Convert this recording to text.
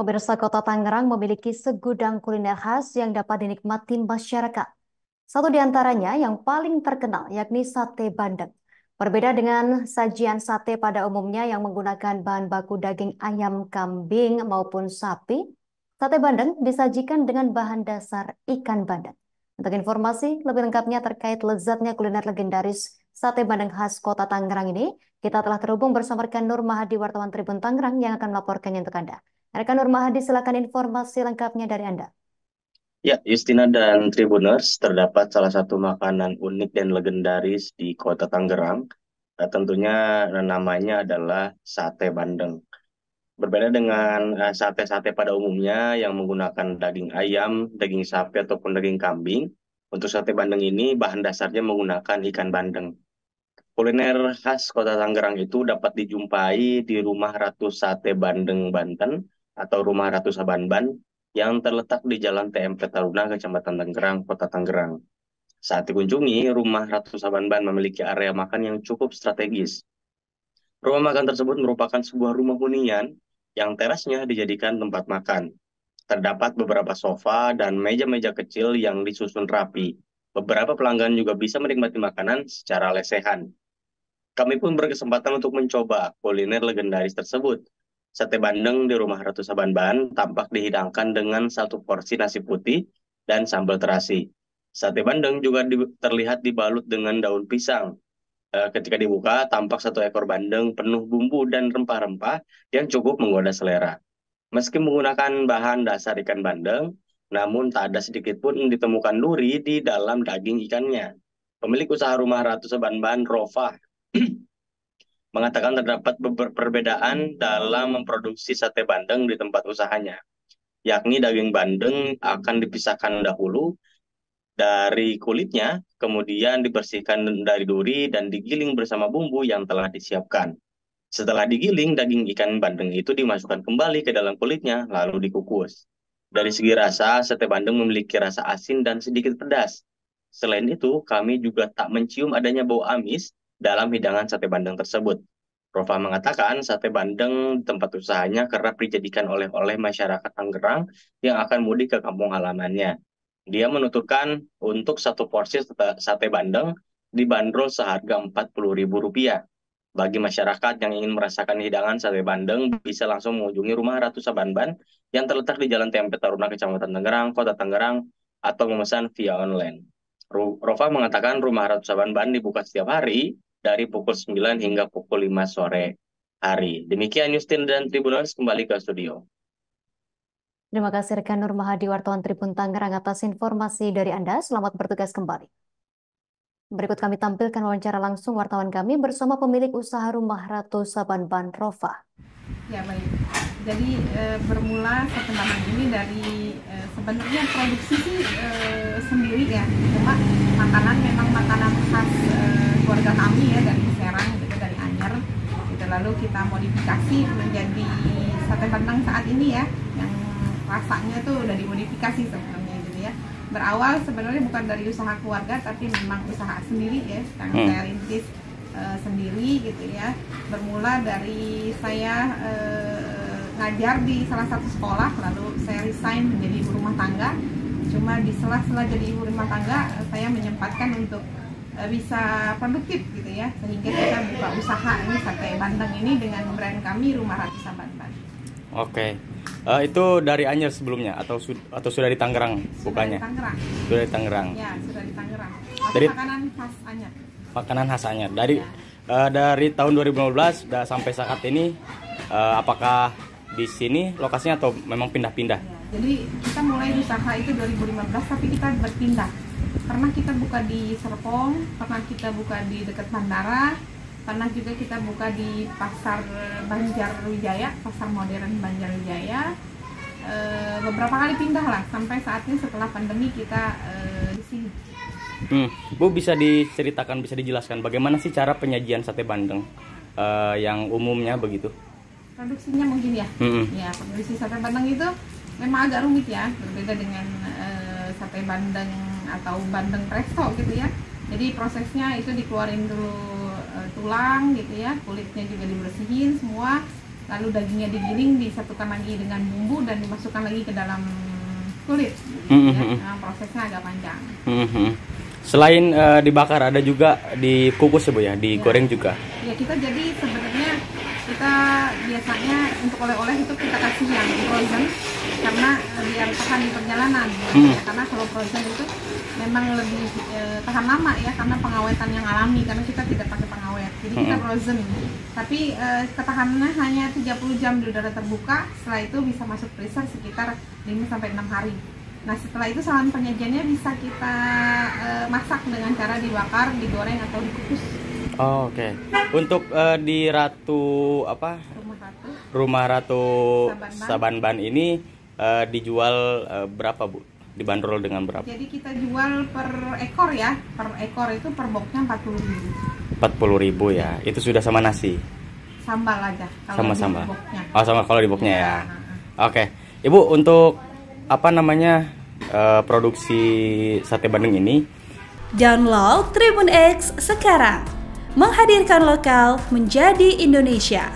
Pemirsa Kota Tangerang memiliki segudang kuliner khas yang dapat dinikmati masyarakat. Satu di antaranya yang paling terkenal yakni sate bandeng. Berbeda dengan sajian sate pada umumnya yang menggunakan bahan baku daging ayam, kambing maupun sapi, sate bandeng disajikan dengan bahan dasar ikan bandeng. Untuk informasi lebih lengkapnya terkait lezatnya kuliner legendaris sate bandeng khas Kota Tangerang ini, kita telah terhubung bersama rekan Nur Mahadi, wartawan Tribun Tangerang yang akan melaporkannya untuk Anda. Rekan Nur Mahadi, silakan informasi lengkapnya dari Anda. Ya, Justina dan Tribuners, terdapat salah satu makanan unik dan legendaris di Kota Tangerang. Tentunya namanya adalah sate bandeng. Berbeda dengan sate-sate pada umumnya yang menggunakan daging ayam, daging sapi, ataupun daging kambing. Untuk sate bandeng ini bahan dasarnya menggunakan ikan bandeng. Kuliner khas Kota Tangerang itu dapat dijumpai di Rumah Ratu Sate Bandeng Banten atau Rumah Ratu Sabanban yang terletak di Jalan TMP Taruna, Kecamatan Tangerang, Kota Tangerang. Saat dikunjungi, Rumah Ratu Sabanban memiliki area makan yang cukup strategis. Rumah makan tersebut merupakan sebuah rumah hunian yang terasnya dijadikan tempat makan. Terdapat beberapa sofa dan meja-meja kecil yang disusun rapi. Beberapa pelanggan juga bisa menikmati makanan secara lesehan. Kami pun berkesempatan untuk mencoba kuliner legendaris tersebut. Sate bandeng di Rumah Ratu Sabanban tampak dihidangkan dengan satu porsi nasi putih dan sambal terasi. Sate bandeng juga terlihat dibalut dengan daun pisang. Ketika dibuka, tampak satu ekor bandeng penuh bumbu dan rempah-rempah yang cukup menggoda selera. Meski menggunakan bahan dasar ikan bandeng, namun tak ada sedikit pun ditemukan duri di dalam daging ikannya. Pemilik usaha Rumah Ratu Sabanban, Rofa, mengatakan terdapat perbedaan dalam memproduksi sate bandeng di tempat usahanya, yakni daging bandeng akan dipisahkan dahulu dari kulitnya, kemudian dibersihkan dari duri dan digiling bersama bumbu yang telah disiapkan. Setelah digiling, daging ikan bandeng itu dimasukkan kembali ke dalam kulitnya, lalu dikukus. Dari segi rasa, sate bandeng memiliki rasa asin dan sedikit pedas. Selain itu, kami juga tak mencium adanya bau amis dalam hidangan sate bandeng tersebut. Rova mengatakan sate bandeng di tempat usahanya kerap dijadikan oleh-oleh masyarakat Tangerang yang akan mudik ke kampung halamannya. Dia menuturkan untuk satu porsi sate bandeng dibanderol seharga Rp40.000. Bagi masyarakat yang ingin merasakan hidangan sate bandeng, bisa langsung mengunjungi Rumah Ratu Sabanban yang terletak di Jalan TMP Taruna, Kecamatan Tangerang, Kota Tangerang, atau memesan via online. Rova mengatakan Rumah Ratu Sabanban dibuka setiap hari dari pukul 9 hingga pukul 5 sore hari. Demikian Justin dan Tribuners, kembali ke studio. Terima kasih rekan Nur Mahadi, wartawan Tribun Tangerang atas informasi dari Anda. Selamat bertugas kembali. Berikut kami tampilkan wawancara langsung wartawan kami bersama pemilik usaha Rumah Ratu Sabanban, Rofa. Ya baik. Jadi bermula sate bandeng ini dari sebenarnya produksi sih sendiri ya. Cuma makanan memang makanan khas keluarga kami ya dari Serang gitu, dari Anyer. Gitu. Lalu kita modifikasi menjadi sate bandeng saat ini ya, yang rasanya tuh udah dimodifikasi sebenarnya gitu ya. Berawal sebenarnya bukan dari usaha keluarga tapi memang usaha sendiri ya, yang saya rintis sendiri gitu ya. Bermula dari saya ngajar di salah satu sekolah, lalu saya resign menjadi ibu rumah tangga. Cuma di sela-sela jadi ibu rumah tangga, saya menyempatkan untuk bisa produktif gitu ya, sehingga kita buka usaha ini sate bandeng ini dengan brand kami Rumah Ratu Sabanban. Oke. Itu dari Anyer sebelumnya atau sudah di Tangerang bukannya? Sudah di Tangerang. Sudah di Tangerang. Ya, sudah di Tangerang. Dari makanan khas Anyer. Makanan khas Anyer. Dari tahun 2015 sampai saat ini, apakah di sini lokasinya atau memang pindah-pindah? Ya, jadi kita mulai usaha itu 2015 tapi kita berpindah. Pernah kita buka di Serpong, pernah kita buka di dekat bandara, pernah juga kita buka di pasar Banjarwijaya, pasar modern Banjarwijaya. Beberapa kali pindah lah sampai saat ini setelah pandemi kita di sini. Bu, bisa diceritakan, bisa dijelaskan bagaimana sih cara penyajian sate bandeng yang umumnya begitu? Produksinya mungkin ya. Ya, produksi sate bandeng itu memang agak rumit ya, berbeda dengan sate bandeng atau bandeng presto gitu ya. Jadi prosesnya itu dikeluarin dulu tulang gitu ya, kulitnya juga dibersihin semua. lalu dagingnya digiling, disatukan lagi dengan bumbu dan dimasukkan lagi ke dalam kulit. Nah, prosesnya agak panjang. Selain dibakar, ada juga dikukus ya Bu ya, digoreng juga. Ya, kita jadi sebenarnya kita biasanya untuk oleh-oleh itu kita kasih yang frozen karena biar tahan di perjalanan. Ya, karena kalau frozen itu memang lebih tahan lama ya, karena pengawetan yang alami, karena kita tidak pakai pengawet. Jadi kita frozen. Tapi ketahanannya hanya 30 jam di udara terbuka. Setelah itu bisa masuk freezer sekitar 5 sampai 6 hari. Nah, setelah itu salam penyajiannya bisa kita masak dengan cara dibakar, digoreng atau dikukus. Oh, oke. Untuk di Rumah Ratu Sabanban ini dijual berapa Bu? Dibanderol dengan berapa? Jadi kita jual per ekor ya. Per ekor itu per boxnya 40.000. 40.000 ya. Itu sudah sama nasi. Sambal aja kalau Sama di sambal. boxnya. Oh, sama kalau di boxnya ya. Oke. Ibu, untuk produksi sate bandeng ini, download Tribun X sekarang, menghadirkan lokal menjadi Indonesia.